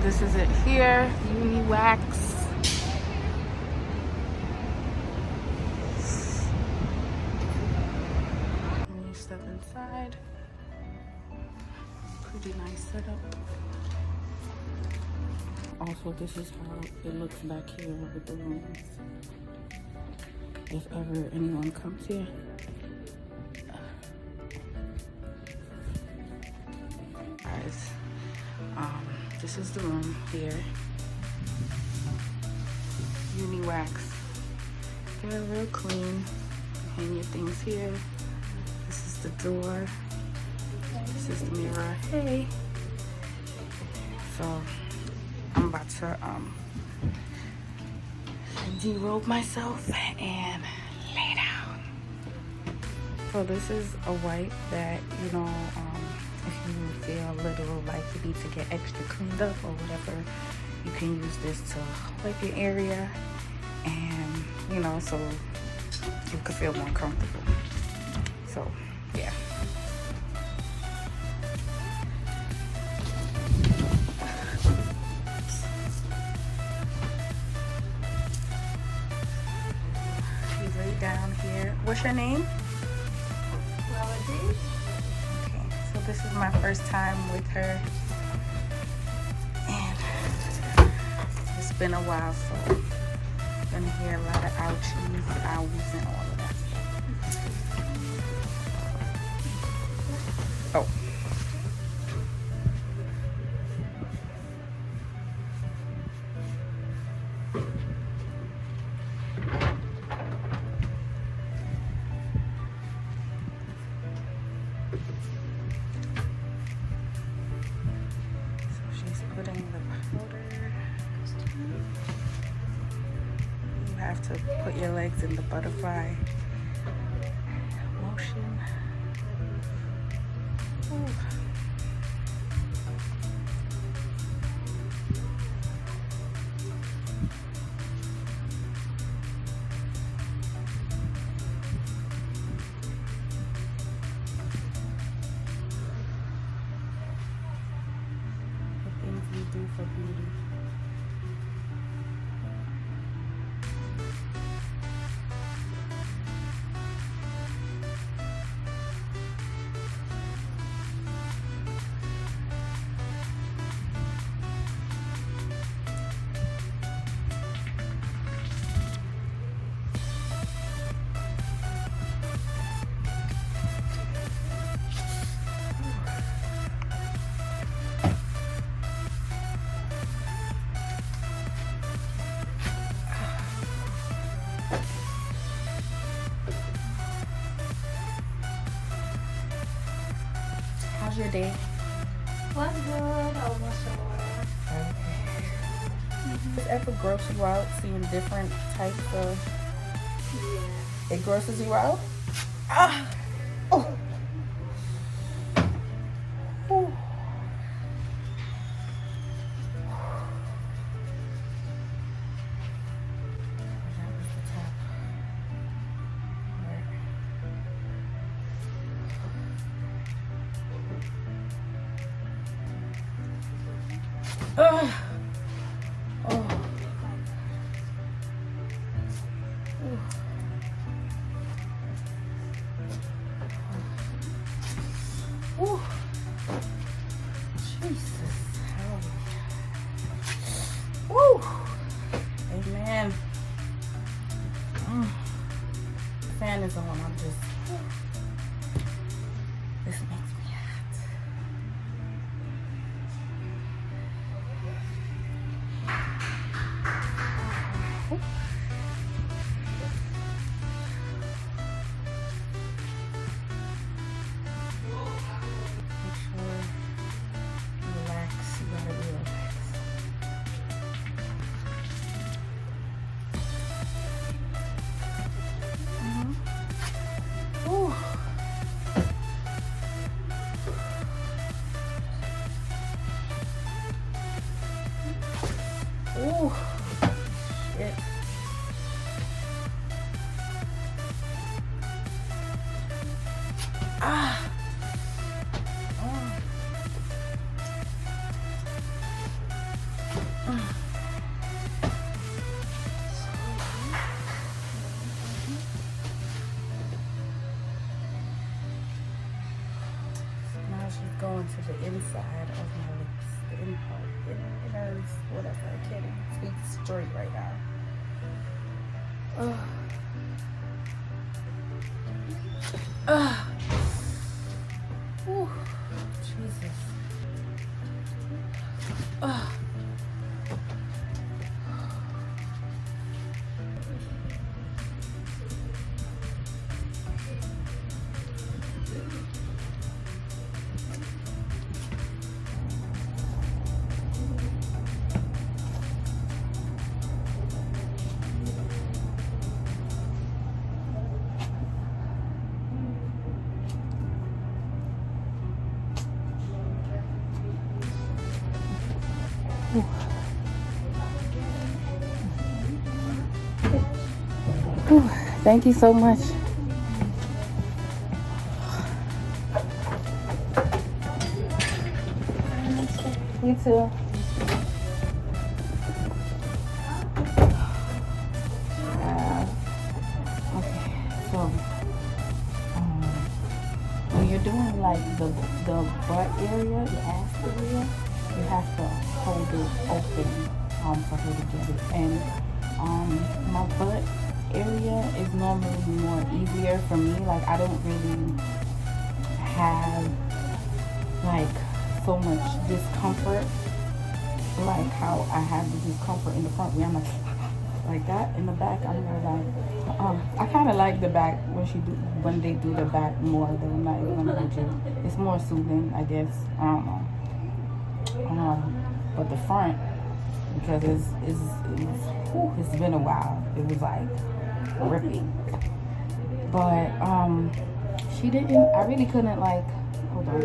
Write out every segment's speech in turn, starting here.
this is it here, Uniwax. When you step inside, pretty nice setup. Also, this is how it looks back here with the rooms. If ever anyone comes here. Guys, this is the room here. Uniwax. They're real clean. Hang your things here. This is the door. This is the mirror. Hey. So I'm about to derobe myself and lay down. So this is a wipe that, you know, if you feel a little like you need to get extra cleaned up or whatever, you can use this to wipe your area, and you know, so you can feel more comfortable. So yeah. You lay down here. What's your name? Melody. Okay, so this is my first time with her, and it's been a while, so you're gonna hear a lot of ouchies, owies, and all of that. Oh. Putting the powder. You have to put your legs in the butterfly motion. Ooh. You do for beauty. How's your day? Was good. Almost over. Okay. Does it ever gross you out seeing different types of? Yeah. It grosses you out? Ah! Oh! Ooh. Oh. going to the inside of my lips, the in part. It hurts, whatever. I can't even speak straight right now. Whew, Jesus. Whew, thank you so much. You too. Okay, so when you're doing like the butt area, the ass area, you have to hold it open for her to get it. And my butt area is normally more easier for me. Like I don't really have like so much discomfort like how I have the discomfort in the front where I'm like that. In the back I'm more like I kind of like the back when they do the back more than like when they do. It's more soothing, I guess. I don't know. But the front, because it's been a while. It was like ripping. But she didn't. I really couldn't like. Hold on.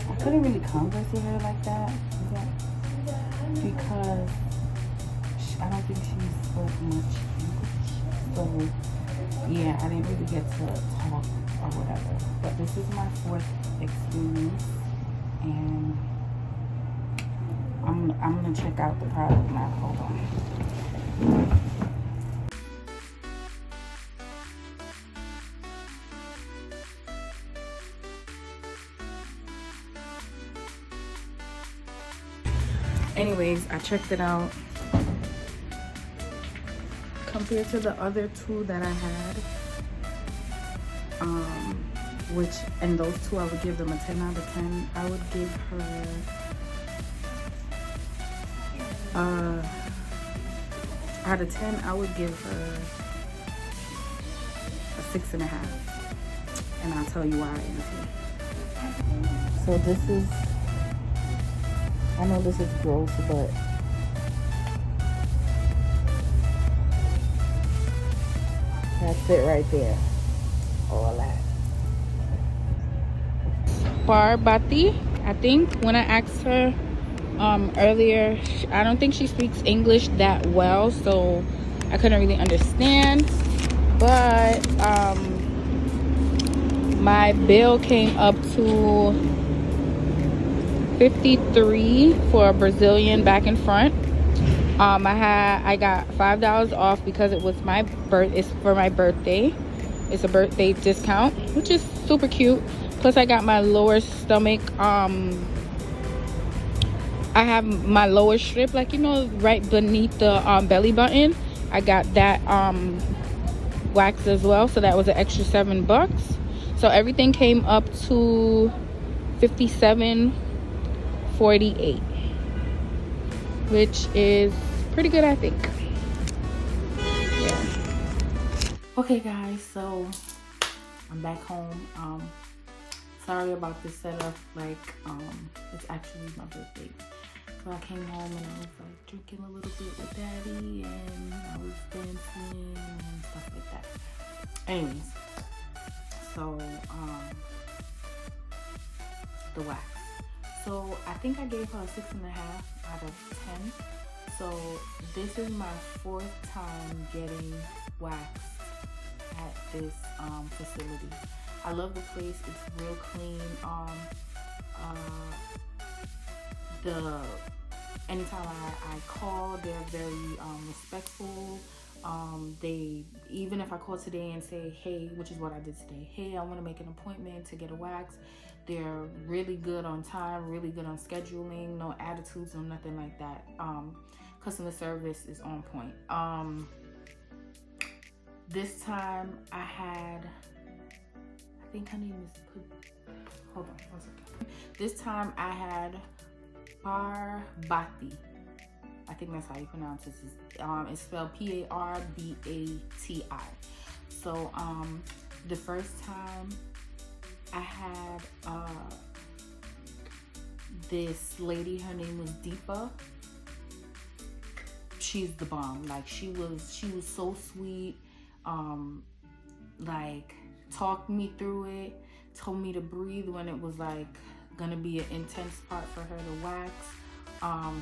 I couldn't really converse with her like that because I don't think she spoke much English. So yeah, I didn't really get to talk or whatever. But this is my 4th experience, and I'm gonna check out the product now. Hold on. Anyways, I checked it out. Compared to the other 2 that I had, and those 2 I would give them a 10 out of 10. I would give her out of 10, I would give her a 6.5, and I'll tell you why in a few. So this is, I know this is gross, but that's it right there. All that. Barbati, I think. When I asked her earlier, I don't think she speaks English that well, so I couldn't really understand. But my bill came up to $53 for a Brazilian back and front. I got $5 off because it's for my birthday. It's a birthday discount, which is super cute. Plus I got my lower stomach, I have my lower strip, like, you know, right beneath the belly button. I got that wax as well, so that was an extra $7. So everything came up to $57.48, which is pretty good, I think. Yeah. Okay guys, so I'm back home. Sorry about this setup. Like it's actually my birthday, so I came home and I was like drinking a little bit with daddy, and I was dancing and stuff like that. Anyways, so the wax. So I think I gave her a 6.5 out of 10. So this is my 4th time getting waxed at this facility. I love the place. It's real clean. Anytime I call, they're very respectful. They, even if I call today and say, hey, which is what I did today, hey, I want to make an appointment to get a wax, they're really good on time, really good on scheduling, no attitudes, no nothing like that. Customer service is on point. This time I had, I think her name is, hold on one second. This time I had Parbati. I think that's how you pronounce it. It's spelled Parbati. So the first time I had this lady, her name was Deepa. She's the bomb. Like she was so sweet. Like talked me through it, told me to breathe when it was like gonna be an intense part for her to wax.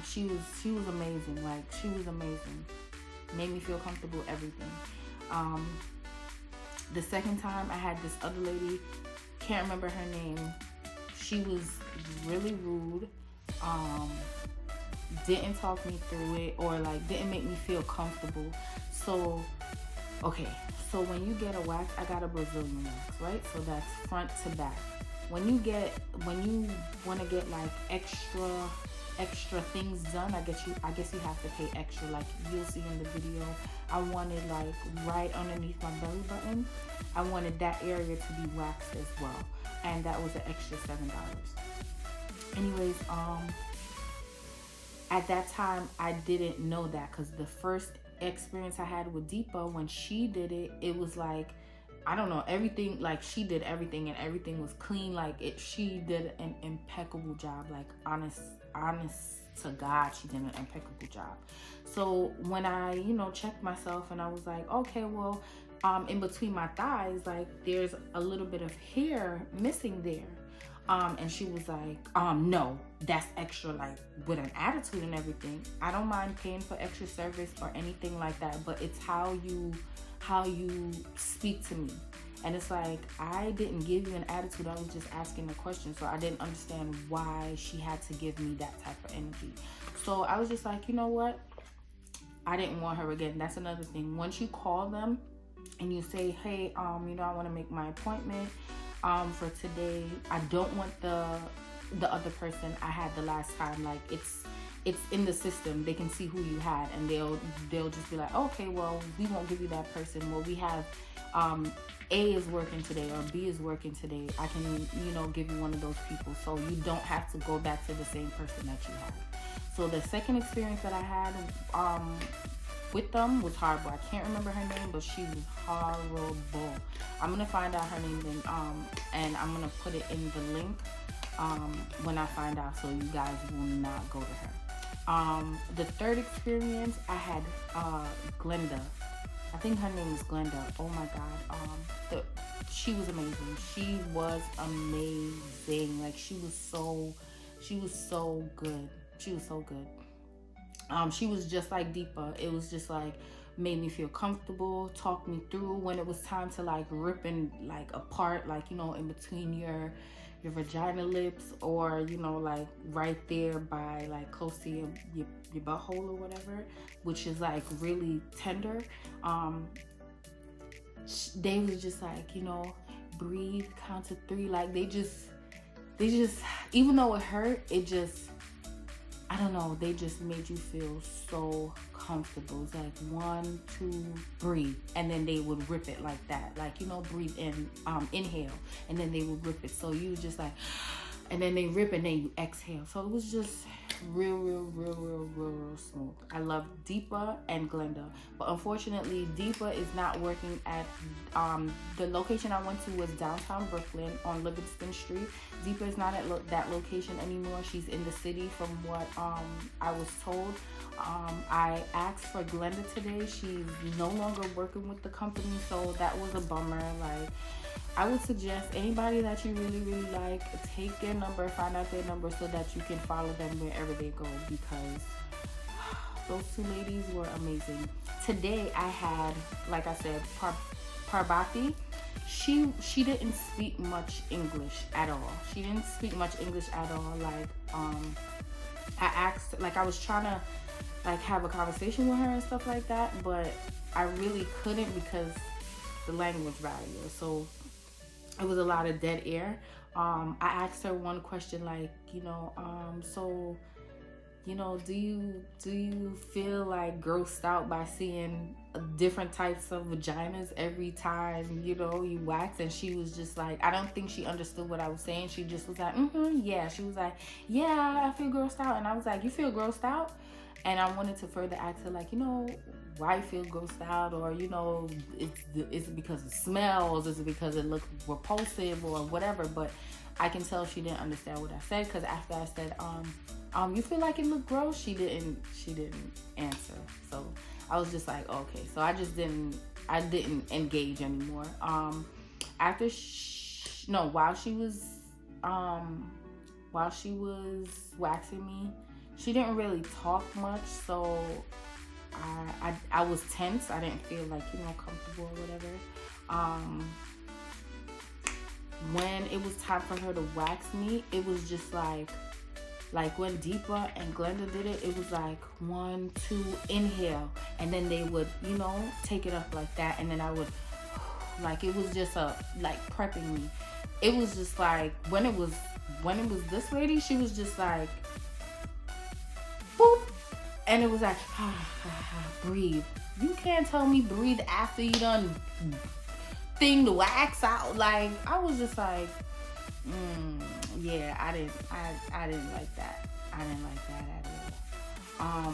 She was amazing. Like she was amazing. Made me feel comfortable, everything. The second time I had this other lady, can't remember her name. She was really rude. Didn't talk me through it, or like didn't make me feel comfortable. So, okay. So when you get a wax, I got a Brazilian wax, right? So that's front to back. When you want to get like extra things done, I guess you have to pay extra. Like you'll see in the video, I wanted like right underneath my belly button, I wanted that area to be waxed as well, and that was an extra $7. Anyways, at that time I didn't know that, because the first experience I had with Deepa, when she did it, it was like, I don't know, everything, like she did everything and everything was clean. Like she did an impeccable job. Like honest to God, she did an impeccable job. So when I, checked myself and I was like, okay, well, in between my thighs, like there's a little bit of hair missing there. And she was like, no, that's extra, like with an attitude and everything. I don't mind paying for extra service or anything like that, but it's how you speak to me. And it's like, I didn't give you an attitude, I was just asking a question. So I didn't understand why she had to give me that type of energy. So I was just like, you know what? I didn't want her again. That's another thing. Once you call them and you say, hey, I want to make my appointment for today. I don't want the other person I had the last time. Like it's in the system. They can see who you had, and they'll just be like, okay, well, we won't give you that person. Well, we have A is working today or B is working today. I can, give you one of those people, so you don't have to go back to the same person that you had. So the second experience that I had with them was horrible. I can't remember her name, but she was horrible. I'm gonna find out her name and I'm gonna put it in the link when I find out, so you guys will not go to her. The third experience, I had Glenda. I think her name is Glenda. Oh my God. She was amazing. She was amazing. Like she was so good. She was so good. She was just like Deepa. It was just like, made me feel comfortable, talked me through when it was time to like rip and like apart, like, in between your vagina lips, or, like right there by like close to your butthole or whatever, which is like really tender. They was just like, breathe, count to 3. Like they just, even though it hurt, it just, I don't know, they just made you feel so comfortable. It's like 1, 2, breathe, and then they would rip it like that. Like, breathe in, inhale, and then they would rip it. So you just like, and then they rip, and then you exhale. So it was just real smooth. I love Deepa and Glenda, but unfortunately Deepa is not working at the location I went to was downtown Brooklyn on Livingston Street. Deepa is not at that location anymore. She's in the city, from what I was told. I asked for Glenda today. She's no longer working with the company, so that was a bummer. Like, I would suggest anybody that you really like, take their number, find out their number, so that you can follow them wherever they go, because those two ladies were amazing. Today I had, like I said, Parbati. She didn't speak much English at all. Like, I asked, like I was trying to like have a conversation with her and stuff like that, but I really couldn't because the language barrier. So it was a lot of dead air. I asked her one question like, so, do you feel like grossed out by seeing different types of vaginas every time, you wax? And she was just like, I don't think she understood what I was saying. She just was like, yeah. She was like, yeah, I feel grossed out. And I was like, you feel grossed out? And I wanted to further ask her, like, why you feel grossed out? Or, is it because it smells? Is it because it looks repulsive or whatever? But I can tell she didn't understand what I said, because after I said, you feel like it looked gross? She didn't answer. So I was just like, okay. So I didn't engage anymore. While she was waxing me, she didn't really talk much, so I was tense. I didn't feel like, comfortable or whatever. When it was time for her to wax me, it was just like when Deepa and Glenda did it, it was like 1, 2, inhale, and then they would, take it up like that, and then I would, like, it was just prepping me. It was just like when it was this lady, she was just like, boop, and it was like, breathe. You can't tell me breathe after you done thing the wax out. Like, I was just like, yeah, I didn't like that. I didn't like that at all.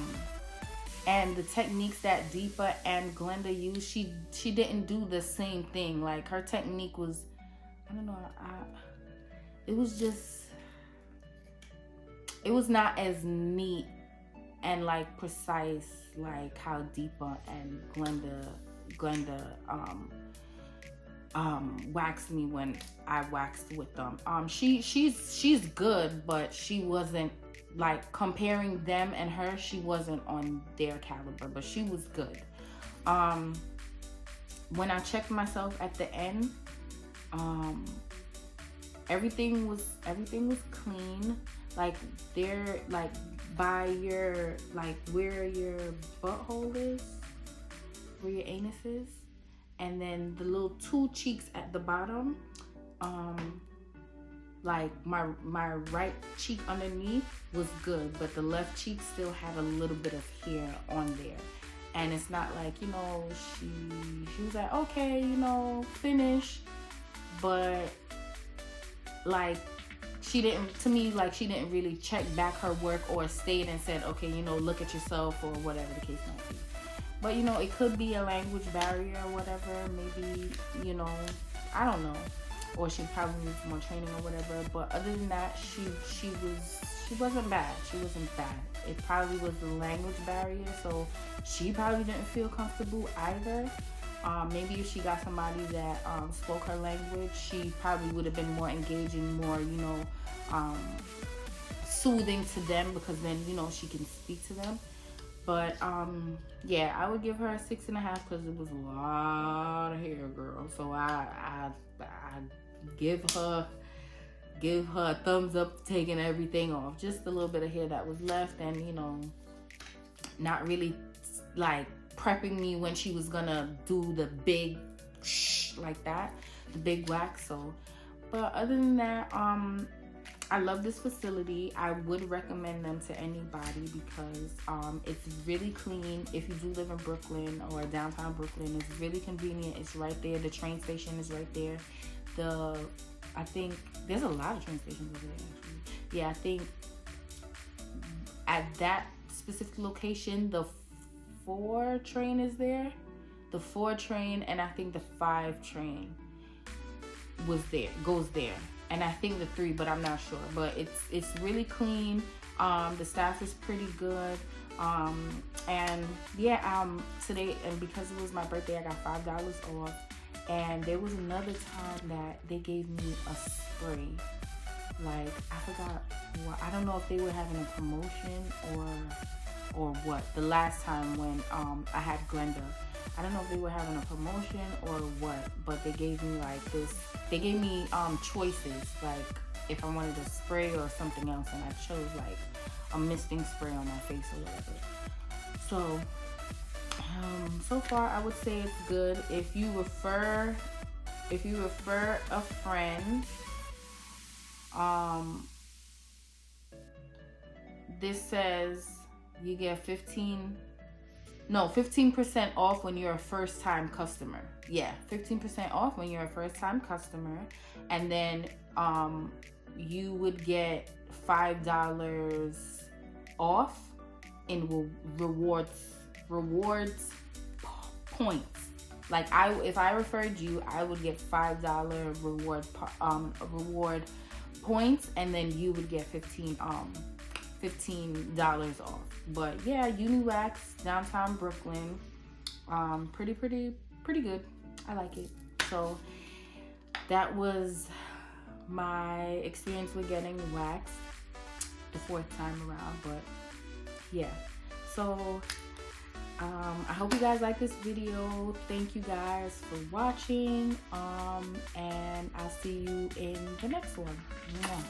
And the techniques that Deepa and Glenda used, she didn't do the same thing. Like, her technique was, I don't know, it was not as neat and like precise like how Deepa and Glenda waxed me when I waxed with them. She's good, but she wasn't, like, comparing them and her, she wasn't on their caliber, but she was good. When I checked myself at the end, everything was clean. Like, they're like by your, like, where your butthole is, where your anus is, and then the little 2 cheeks at the bottom, like my right cheek underneath was good, but the left cheek still had a little bit of hair on there. And it's not like, she was like, okay, finish, but like, she didn't really check back her work or stayed and said, okay, look at yourself, or whatever the case might be. But, it could be a language barrier or whatever. Maybe, I don't know. Or she probably needs more training or whatever. But other than that, she wasn't bad. She wasn't bad. It probably was the language barrier. So she probably didn't feel comfortable either. Maybe if she got somebody that spoke her language, she probably would have been more engaging, more, soothing to them, because then, she can speak to them. But, yeah, I would give her a 6.5 because it was a lot of hair, girl. So I give her a thumbs up taking everything off. Just a little bit of hair that was left, and, not really, like, prepping me when she was gonna do the big like that, the big wax. So, but other than that, I love this facility. I would recommend them to anybody because it's really clean. If you do live in Brooklyn or downtown Brooklyn, it's really convenient. It's right there. The train station is right there. I think there's a lot of train stations over there, actually. Yeah, I think at that specific location, the 4 train is there. The 4 train, and I think the 5 train goes there. And I think the 3, but I'm not sure. But it's really clean. The staff is pretty good. And yeah, today, and because it was my birthday, I got $5 off. And there was another time that they gave me a spray. Like, I forgot what. I don't know if they were having a promotion or what. The last time when I had Glenda, I don't know if they were having a promotion or what, but they gave me like this. They gave me choices, like if I wanted a spray or something else, and I chose like a misting spray on my face or whatever. So So far I would say it's good. If you refer a friend, this says you get 15% off when you're a first time customer. Yeah, 15% off when you're a first time customer. And then you would get $5 off in rewards points. Like if I referred you, I would get $5 reward points, and then you would get $15 off. But yeah, Uniwax, downtown Brooklyn, pretty good. I like it. So that was my experience with getting waxed the 4th time around. But yeah, so I hope you guys like this video. Thank you guys for watching, and I'll see you in the next one. Mwah.